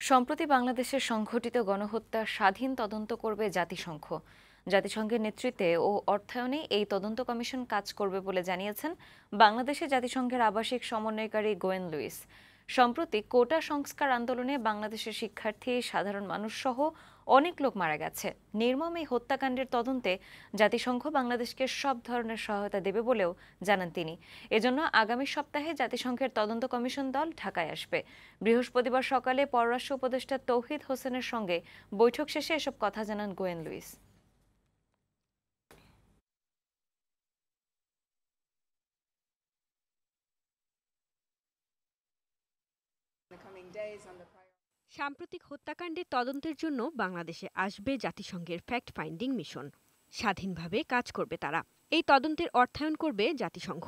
সম্প্রতি বাংলাদেশের সংঘটিত গণহত্যার স্বাধীন তদন্ত করবে জাতিসংঘ। জাতিসংঘের নেতৃত্বে ও অর্থায়নে এই তদন্ত কমিশন কাজ করবে বলে জানিয়েছেন বাংলাদেশে জাতিসংঘের আবাসিক সমন্বয়কারী গোয়েন লুইস। সম্প্রতি কোটা সংস্কার আন্দোলনে বাংলাদেশের শিক্ষার্থী, সাধারণ মানুষ সহ অনেক লোক মারা গেছে। নির্মম এই হত্যাকাণ্ডের তদন্তে জাতিসংঘ বাংলাদেশকে সব ধরনের সহায়তা দেবে বলেও জানান তিনি। এজন্য আগামী সপ্তাহে জাতিসংঘের তদন্ত কমিশন দল ঢাকায় আসবে। বৃহস্পতিবার সকালে পররাষ্ট্র উপদেষ্টা তৌহিদ হোসেনের সঙ্গে বৈঠক শেষে এসব কথা জানান গোয়েন লুইস। সাম্প্রতিক হত্যাকাণ্ডের তদন্তের জন্য বাংলাদেশে আসবে জাতিসংঘের ফ্যাক্ট ফাইন্ডিং মিশন। স্বাধীনভাবে কাজ করবে তারা। এই তদন্তের অর্থায়ন করবে জাতিসংঘ।